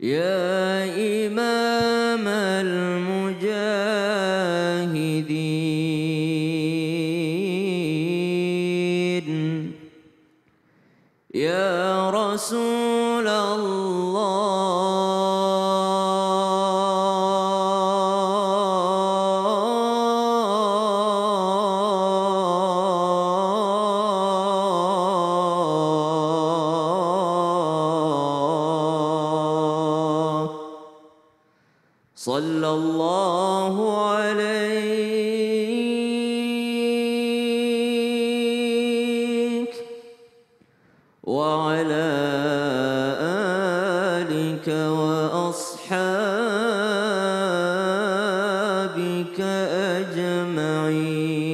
يا إمام المجاهدين يا رسول الله صلى الله عليك وعلى آلك وأصحابك أجمعين.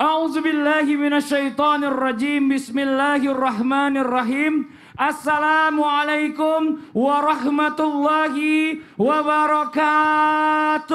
أعوذ بالله من الشيطان الرجيم. بسم الله الرحمن الرحيم. Assalamualaikum warahmatullahi wabarakatuh.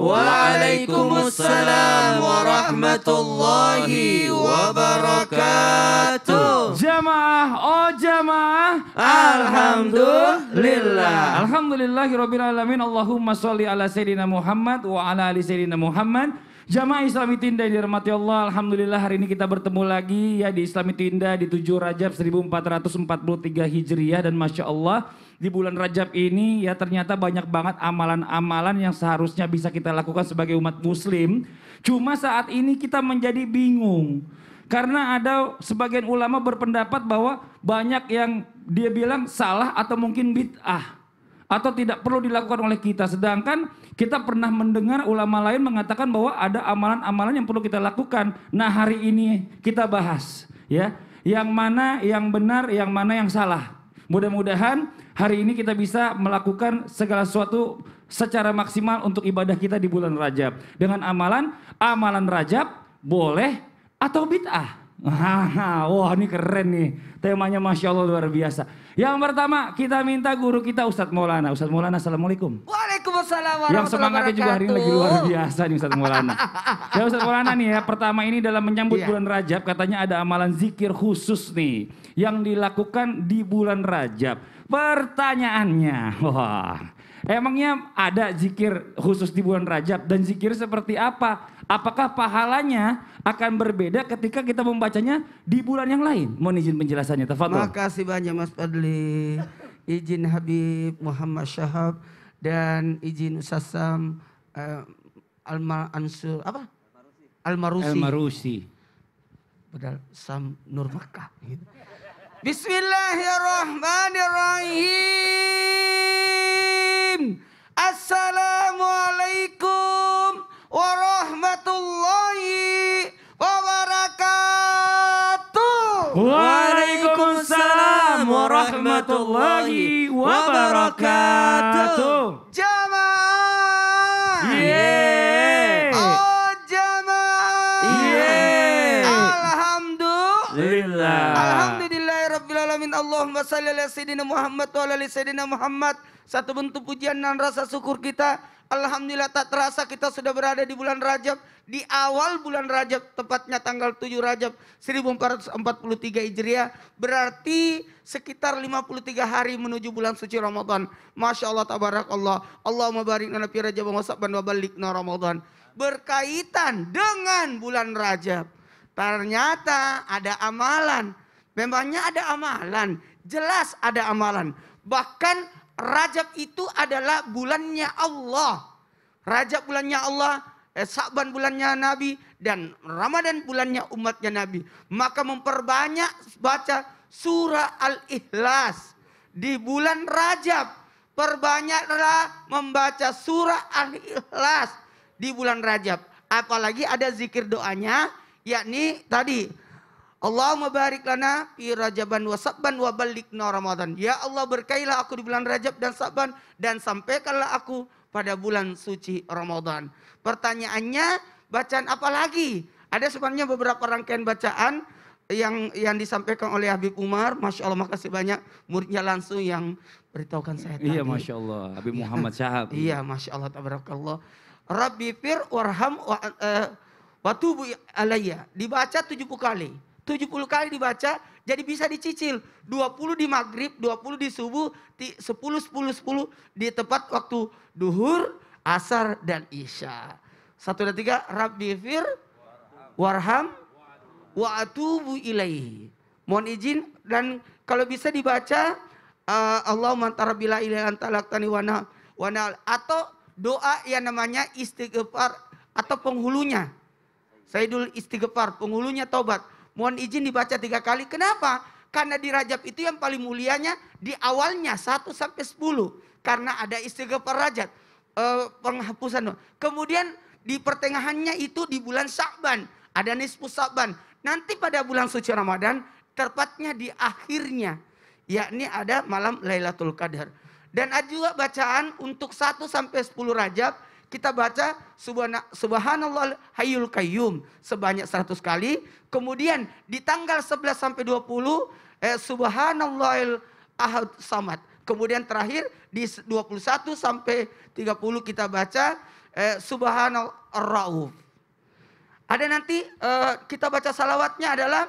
Waalaikumsalam warahmatullahi wabarakatuh. Jamaah, oh jamaah, Alhamdulillah. Alhamdulillahirabbil alamin. Allahumma sholli ala sayyidina Muhammad wa ala ali sayyidina Muhammad. Jamaah Islami Tinda yang dirahmati Allah, alhamdulillah hari ini kita bertemu lagi ya di Islami Tinda di 7 Rajab 1443 Hijriah, dan Masya Allah di bulan Rajab ini ya ternyata banyak banget amalan-amalan yang seharusnya bisa kita lakukan sebagai umat muslim. Cuma saat ini kita menjadi bingung karena ada sebagian ulama berpendapat bahwa banyak yang dia bilang salah atau mungkin bid'ah atau tidak perlu dilakukan oleh kita. Sedangkan kita pernah mendengar ulama lain mengatakan bahwa ada amalan-amalan yang perlu kita lakukan. Nah hari ini kita bahas ya, yang mana yang benar, yang mana yang salah. Mudah-mudahan hari ini kita bisa melakukan segala sesuatu secara maksimal untuk ibadah kita di bulan Rajab. Dengan amalan Rajab boleh atau bid'ah. Wah ini keren nih, temanya Masya Allah luar biasa. Yang pertama kita minta guru kita Ustadz Maulana. Ustadz Maulana, assalamualaikum. Waalaikumsalam warahmatullahi Yang semangatnya juga hari ini lagi luar biasa nih Ustadz Maulana. Ya Ustadz Maulana nih ya, pertama ini dalam menyambut bulan Rajab katanya ada amalan zikir khusus nih yang dilakukan di bulan Rajab. Pertanyaannya, wah emangnya ada zikir khusus di bulan Rajab, dan zikir seperti apa? Apakah pahalanya akan berbeda ketika kita membacanya di bulan yang lain? Mohon izin penjelasannya, tafadhol. Makasih banyak Mas Fadli. Izin Habib Muhammad Syahab dan izin Ustaz Sam Al-Mansur apa? Al-Marusi. Padahal Sam Nur Makkah gitu. Bismillahirrahmanirrahim. Assalamualaikum warahmatullahi wabarakatuh. Waalaikumsalam warahmatullahi wabarakatuh. Jamaah. Yeay. Oh jamaah. Yeay. Alhamdulillah. Lillah. Alhamdulillahirabbil alamin. Allahumma shalli ala sayyidina Muhammad wa ala ali sayyidina Muhammad. Satu bentuk pujian dan rasa syukur kita. Alhamdulillah tak terasa kita sudah berada di bulan Rajab. Di awal bulan Rajab, tepatnya tanggal 7 Rajab 1443 Hijriah. Berarti sekitar 53 hari menuju bulan suci Ramadan. Masya Allah, tabarakallah. Allahumma barik lana fi Rajab wa Sa'ban wa ballighna Ramadan. Berkaitan dengan bulan Rajab, ternyata ada amalan. Memangnya ada amalan, jelas ada amalan. Bahkan Rajab itu adalah bulannya Allah. Rajab bulannya Allah, Sa'ban bulannya Nabi, dan Ramadan bulannya umatnya Nabi. Maka memperbanyak baca surah Al-Ikhlas di bulan Rajab. Perbanyaklah membaca surah Al-Ikhlas di bulan Rajab. Apalagi ada zikir doanya, yakni tadi Allahumma barik lana fi Rajaban wa Sa'ban wa ballighna Ramadan. Ya Allah, berkailah aku di bulan Rajab dan Sa'ban, dan sampaikanlah aku pada bulan suci Ramadan. Pertanyaannya, bacaan apa lagi? Ada sebenarnya beberapa rangkaian bacaan yang disampaikan oleh Habib Umar. Masya Allah, makasih banyak muridnya langsung yang beritahukan saya tadi. Iya, Masya Allah, Habib Muhammad Syahab. Iya, Masya Allah, tabarakallah. Rabbi fir warham wa tubu alayya. Dibaca 70 kali. 70 kali dibaca Jadi bisa dicicil. 20 di maghrib, 20 di subuh, 10 di tepat waktu duhur, asar, dan isya. 1 dan 3, Rabbi fir warham wa atubu ilaihi. Mohon izin dan kalau bisa dibaca Allahumma antarabbila ilahi antalaktani wana atau doa yang namanya istighfar atau penghulunya. Sayyidul istighfar, penghulunya taubat. Mohon izin dibaca 3 kali. Kenapa? Karena di Rajab itu yang paling mulianya di awalnya 1 sampai 10. Karena ada istighfar Rajab, penghapusan. Kemudian di pertengahannya itu di bulan Sya'ban, ada nisfu Sya'ban. Nanti pada bulan suci Ramadan, tepatnya di akhirnya, yakni ada malam Lailatul Qadar. Dan ada juga bacaan untuk 1 sampai 10 Rajab, kita baca Subhanallah Hayyul Qayyum sebanyak 100 kali. Kemudian di tanggal 11 sampai 20 Subhanallahil Ahad Samad. Kemudian terakhir di 21 sampai 30 kita baca Subhanallah Ar-Rauf. Ada nanti kita baca salawatnya adalah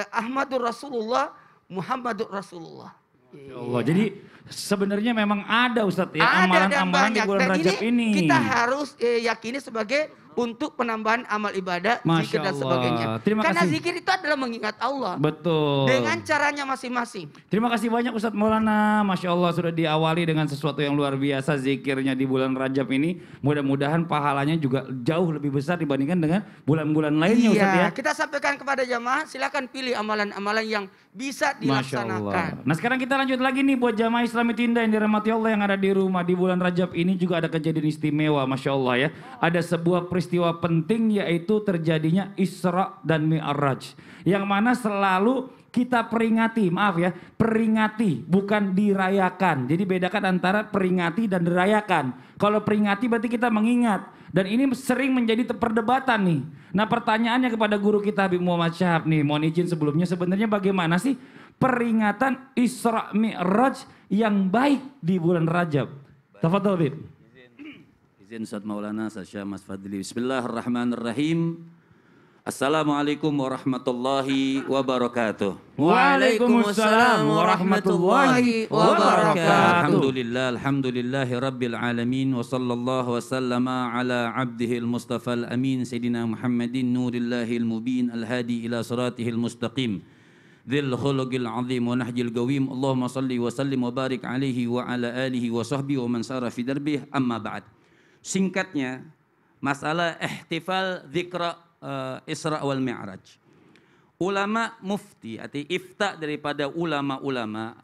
Ahmadur Rasulullah Muhammadur Rasulullah. Allah. Jadi sebenarnya memang ada Ustadz ya Ada amalan-amalan di bulan Rajab ini. Kita harus yakini sebagai untuk penambahan amal ibadah, zikir dan sebagainya. Karena zikir itu adalah mengingat Allah. Betul. Dengan caranya masing-masing. Terima kasih banyak Ustadz Maulana. Masya Allah sudah diawali dengan sesuatu yang luar biasa zikirnya di bulan Rajab ini. Mudah-mudahan pahalanya juga jauh lebih besar dibandingkan dengan bulan-bulan lainnya Ustadz ya. Kita sampaikan kepada jamaah silakan pilih amalan-amalan yang bisa dilaksanakan. Nah sekarang kita lanjut lagi nih buat jamaah Islami Tinda yang dirahmati Allah yang ada di rumah. Di bulan Rajab ini juga ada kejadian istimewa Masya Allah ya. Ada sebuah peristiwa penting yaitu terjadinya Isra dan Mi'raj. Yang mana selalu kita peringati, maaf ya, peringati bukan dirayakan. Jadi bedakan antara peringati dan dirayakan. Kalau peringati berarti kita mengingat. Dan ini sering menjadi perdebatan nih. Nah pertanyaannya kepada guru kita Habib Muhammad Syahab nih. Mohon izin sebelumnya sebenarnya bagaimana sih peringatan Isra Mi'raj yang baik di bulan Rajab? Tafadhol Habib. Izin Ustaz Maulana, Syekh Mas Fadli. Bismillahirrahmanirrahim. Assalamualaikum warahmatullahi wabarakatuh. Waalaikumsalam warahmatullahi wabarakatuh. Alhamdulillahi rabbil alamin. Wa sallallahu wa sallama ala abdihil mustafal amin. Sayyidina Muhammadin nurillahil mubin. Al-hadi ila siratihil mustaqim. Dhil khuluqil azim wa nahjil qawim. Allahumma salli wa sallim wa barik alaihi wa ala alihi wa sahbihi wa man sara fi darbih. Amma ba'd. Singkatnya, masalah ihtifal dzikra Isra wal Mi'raj. Ulama mufti atau ifta daripada ulama-ulama,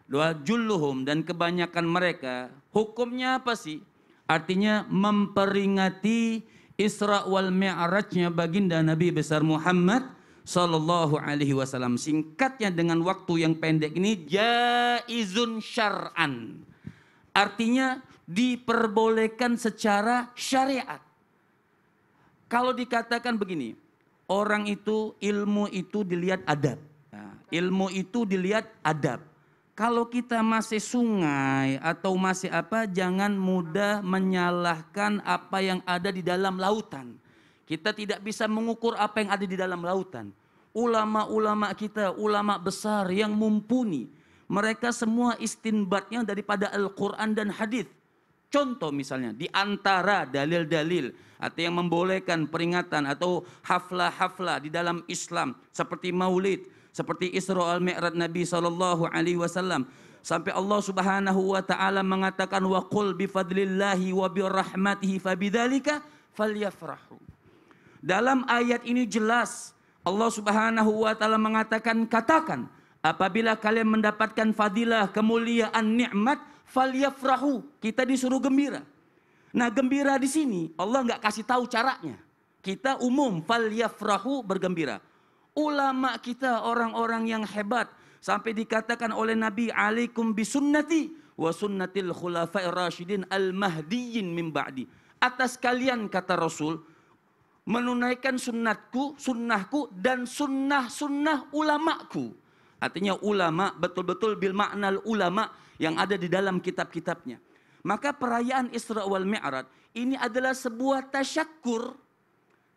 doa julluhum dan kebanyakan mereka, hukumnya apa sih? Artinya memperingati Isra wal Mi'rajnya baginda Nabi besar Muhammad sallallahu alaihi wasallam. Singkatnya dengan waktu yang pendek ini jaizun syar'an. Artinya diperbolehkan secara syariat. Kalau dikatakan begini, orang itu ilmu itu dilihat adab. Nah, ilmu itu dilihat adab. Kalau kita masih sungai atau masih apa, jangan mudah menyalahkan apa yang ada di dalam lautan. Kita tidak bisa mengukur apa yang ada di dalam lautan. Ulama-ulama kita, ulama besar yang mumpuni, mereka semua istinbatnya daripada Al-Quran dan hadis. Contoh misalnya di antara dalil-dalil atau yang membolehkan peringatan atau haflah-haflah di dalam Islam seperti Maulid, seperti Isra al-Mi'raj Nabi sallallahu alaihi wasallam sampai Allah Subhanahu wa taala mengatakan wa qul bi fadlillahi wa bi rahmatihi fabidzalika falyafrahu. Dalam ayat ini jelas Allah Subhanahu wa taala mengatakan katakan apabila kalian mendapatkan fadilah, kemuliaan, nikmat, falyafrahu, kita disuruh gembira. Nah, gembira di sini Allah nggak kasih tahu caranya. Kita umum falyafrahu, bergembira. Ulama kita orang-orang yang hebat sampai dikatakan oleh Nabi alaikum bisunnati wa sunnatil khulafa'ir rasyidin al-mahdiyyin min ba'di. Atas kalian kata Rasul menunaikan sunnatku, sunnahku dan sunnah-sunnah ulamaku. Artinya ulama betul-betul bil makna ulama yang ada di dalam kitab-kitabnya. Maka perayaan Isra wal Mi'raj ini adalah sebuah tasyakur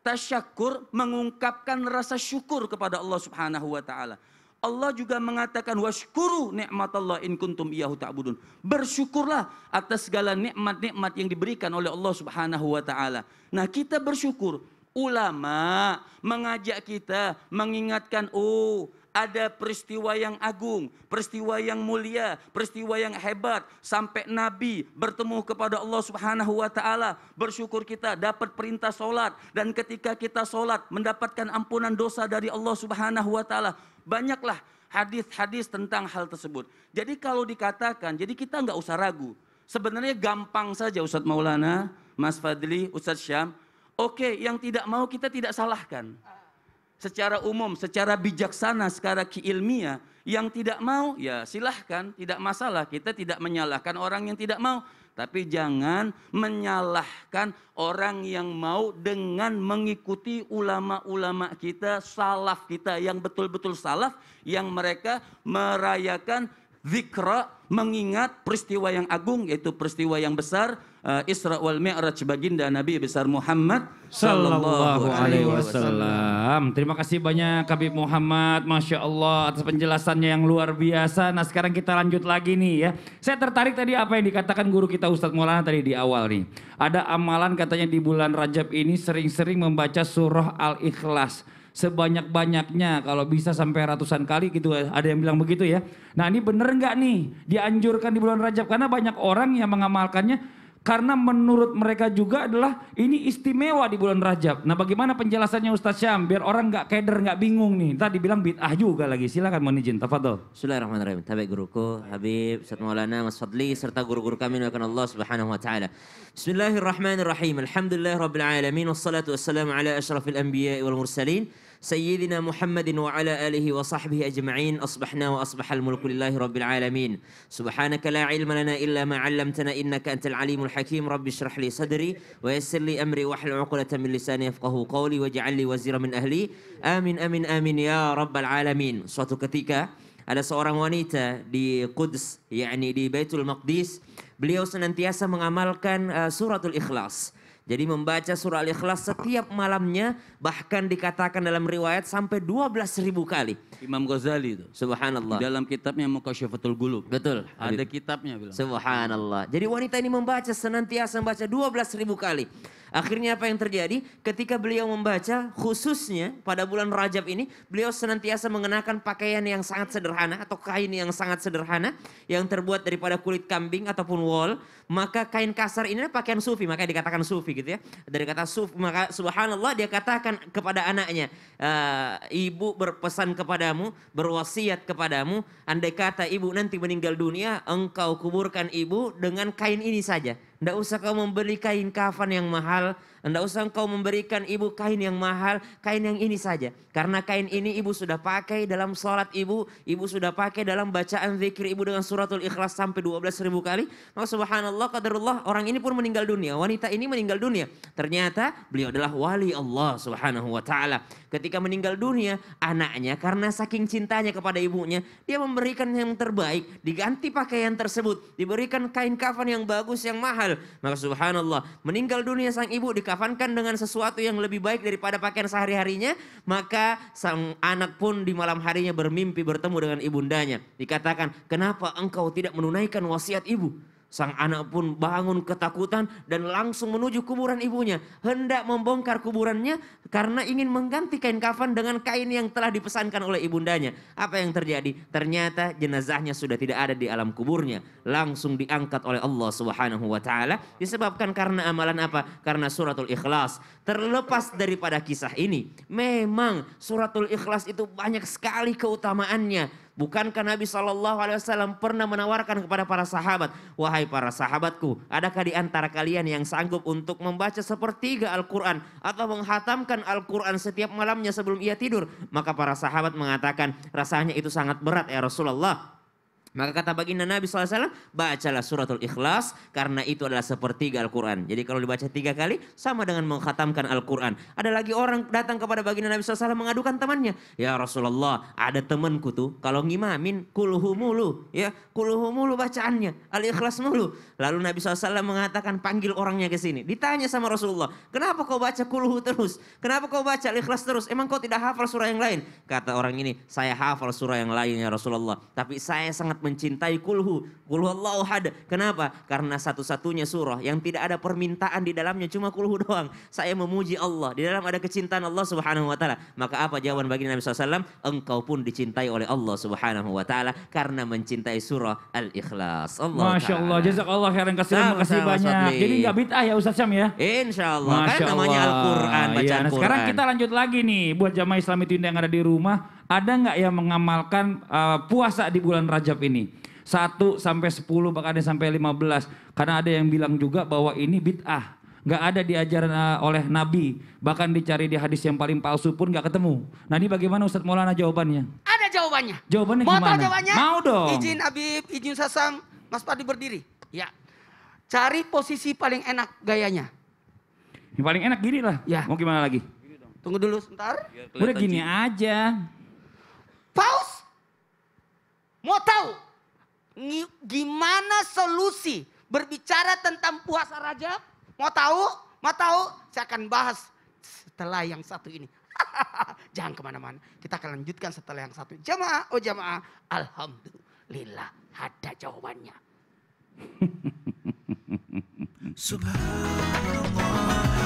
Tasyakur mengungkapkan rasa syukur kepada Allah Subhanahu wa taala. Allah juga mengatakan washkuru ni'matallah in kuntum iyyahu ta'budun. Bersyukurlah atas segala nikmat-nikmat yang diberikan oleh Allah Subhanahu wa taala. Nah, kita bersyukur. Ulama mengajak kita mengingatkan, oh, ada peristiwa yang agung, peristiwa yang mulia, peristiwa yang hebat sampai Nabi bertemu kepada Allah Subhanahu wa taala. Bersyukur kita dapat perintah solat, dan ketika kita solat mendapatkan ampunan dosa dari Allah Subhanahu wa taala. Banyaklah hadis-hadis tentang hal tersebut. Jadi kalau dikatakan, jadi kita nggak usah ragu. Sebenarnya gampang saja Ustadz Maulana, Mas Fadli, Ustadz Syam. Oke, yang tidak mau kita tidak salahkan. Secara umum, secara bijaksana, secara keilmiah, yang tidak mau ya silahkan, tidak masalah. Kita tidak menyalahkan orang yang tidak mau. Tapi jangan menyalahkan orang yang mau dengan mengikuti ulama-ulama kita, salaf kita yang betul-betul salaf, yang mereka merayakan zikra, mengingat peristiwa yang agung, yaitu peristiwa yang besar, Isra wal Mi'raj baginda Nabi besar Muhammad sallallahu alaihi wasallam. Terima kasih banyak Habib Muhammad, Masya Allah atas penjelasannya yang luar biasa. Nah, sekarang kita lanjut lagi nih ya. Saya tertarik tadi apa yang dikatakan guru kita Ustadz Maulana tadi di awal nih. Ada amalan katanya di bulan Rajab ini sering-sering membaca surah Al-Ikhlas. Sebanyak-banyaknya, kalau bisa sampai ratusan kali gitu, ada yang bilang begitu ya. Nah, ini bener nggak nih dianjurkan di bulan Rajab? Karena banyak orang yang mengamalkannya karena menurut mereka juga adalah ini istimewa di bulan Rajab. Nah, bagaimana penjelasannya Ustaz Syam biar orang nggak keder, nggak bingung nih. Tadi bilang bid'ah juga lagi. Silakan mohon izin, tafadhol. Bismillahirrahmanirrahim. Tabaik guruku Habib Ustaz Maulana Mas Fadli serta guru-guru kami yang Allah Subhanahu wa taala. Bismillahirrahmanirrahim. Alhamdulillahirabbil alamin wassalatu wassalamu ala asyrafil anbiya'i wal mursalin. سيدنا محمد وعلى آله وصحبه أجمعين أصبحنا وأصبح الملك لله رب العالمين سبحانك لا علم لنا إلا ما علمتنا إنك أنت العليم الحكيم رب اشرح لي صدري ويسر لي أمري واحلل عقدة من لساني يفقهوا قولي واجعل لي وزيرا من أهلي آمين آمين آمين يا رب العالمين. Suatu ketika ada seorang wanita di Quds, yakni di Baitul Maqdis, beliau senantiasa mengamalkan suratul Ikhlas. Jadi membaca surah Al-Ikhlas setiap malamnya, bahkan dikatakan dalam riwayat sampai 12.000 kali. Imam Ghazali itu. Subhanallah. Dalam kitabnya Muqasyifatul Qulub. Betul. Ada kitabnya bilang. Subhanallah. Jadi wanita ini membaca, senantiasa membaca 12.000 kali. Akhirnya apa yang terjadi? Ketika beliau membaca, khususnya pada bulan Rajab ini, beliau senantiasa mengenakan pakaian yang sangat sederhana atau kain yang sangat sederhana yang terbuat daripada kulit kambing ataupun wol. Maka kain kasar ini pakaian sufi, makanya dikatakan sufi gitu ya. Dari kata sufi, maka subhanallah dia katakan kepada anaknya, ibu berpesan kepadamu, berwasiat kepadamu, andai kata ibu nanti meninggal dunia, engkau kuburkan ibu dengan kain ini saja. Tidak usah kau membeli kain kafan yang mahal. Tidak usah kau memberikan ibu kain yang mahal. Kain yang ini saja. Karena kain ini ibu sudah pakai dalam sholat ibu. Ibu sudah pakai dalam bacaan zikir ibu dengan suratul Ikhlas sampai 12.000 kali. Maka subhanallah, qadarullah, orang ini pun meninggal dunia. Wanita ini meninggal dunia. Ternyata beliau adalah wali Allah subhanahu wa ta'ala. Ketika meninggal dunia, anaknya karena saking cintanya kepada ibunya, dia memberikan yang terbaik. Diganti pakaian tersebut. Diberikan kain kafan yang bagus, yang mahal. Maka subhanallah, meninggal dunia sang ibu dikafankan dengan sesuatu yang lebih baik daripada pakaian sehari-harinya. Maka sang anak pun di malam harinya bermimpi bertemu dengan ibundanya. Dikatakan, kenapa engkau tidak menunaikan wasiat ibu? Sang anak pun bangun ketakutan dan langsung menuju kuburan ibunya. Hendak membongkar kuburannya karena ingin mengganti kain kafan dengan kain yang telah dipesankan oleh ibundanya. Apa yang terjadi? Ternyata jenazahnya sudah tidak ada di alam kuburnya. Langsung diangkat oleh Allah Subhanahu wa ta'ala. Disebabkan karena amalan apa? Karena suratul Ikhlas. Terlepas daripada kisah ini, memang suratul Ikhlas itu banyak sekali keutamaannya. Bukankah Nabi SAW pernah menawarkan kepada para sahabat, wahai para sahabatku, adakah di antara kalian yang sanggup untuk membaca sepertiga Al-Quran atau menghatamkan Al-Quran setiap malamnya sebelum ia tidur? Maka para sahabat mengatakan, rasanya itu sangat berat ya Rasulullah. Maka kata baginda Nabi SAW, bacalah suratul Ikhlas karena itu adalah sepertiga Al-Quran. Jadi kalau dibaca 3 kali sama dengan mengkhatamkan Al-Quran. Ada lagi orang datang kepada baginda Nabi SAW mengadukan temannya. Ya Rasulullah, ada temanku tuh kalau ngimamin kulhu mulu. Ya, kulhu mulu bacaannya, Al-Ikhlas mulu. Lalu Nabi SAW mengatakan panggil orangnya ke sini. Ditanya sama Rasulullah, kenapa kau baca kulhu terus? Kenapa kau baca Al-Ikhlas terus? Emang kau tidak hafal surah yang lain? Kata orang ini, saya hafal surah yang lain ya Rasulullah. Tapi saya sangat mencintai kulhu Allahu ahad. Kenapa? Karena satu-satunya surah yang tidak ada permintaan di dalamnya, cuma kulhu doang. Saya memuji Allah, di dalam ada kecintaan Allah Subhanahu wa taala. Maka apa jawaban bagi Nabi SAW? Engkau pun dicintai oleh Allah Subhanahu wa taala karena mencintai surah Al-Ikhlas. Masya Allah, jazakallah khairan kasiran, makasih banyak. Jadi nggak bid'ah ya Ustaz Syam ya? Insya Allah, kan namanya Al-Quran, bacaan Iya, nah, Quran. sekarang kita lanjut lagi nih, buat jamaah Islami Tinda yang ada di rumah, ada nggak yang mengamalkan puasa di bulan Rajab ini? 1 sampai 10 bahkan ada sampai 15. Karena ada yang bilang juga bahwa ini bid'ah. Nggak ada diajaran oleh Nabi. Bahkan dicari di hadis yang paling palsu pun nggak ketemu. Nah ini bagaimana Ustadz Maulana jawabannya? Ada jawabannya. Jawabannya Mau gimana? tahu jawabannya? Mau dong. Izin Habib, izin Sasam, Mas Padi berdiri. Ya. Cari posisi paling enak gayanya. Yang paling enak gini lah. Ya. Mau gimana lagi? Tunggu dulu sebentar. Udah gini aja. Pause. Mau tahu gimana solusi berbicara tentang puasa Rajab? Mau tahu? Mau tahu? Saya akan bahas setelah yang satu ini. Jangan kemana-mana. Kita akan lanjutkan setelah yang satu. Jamaah, oh jamaah. Alhamdulillah ada jawabannya. Subhanallah.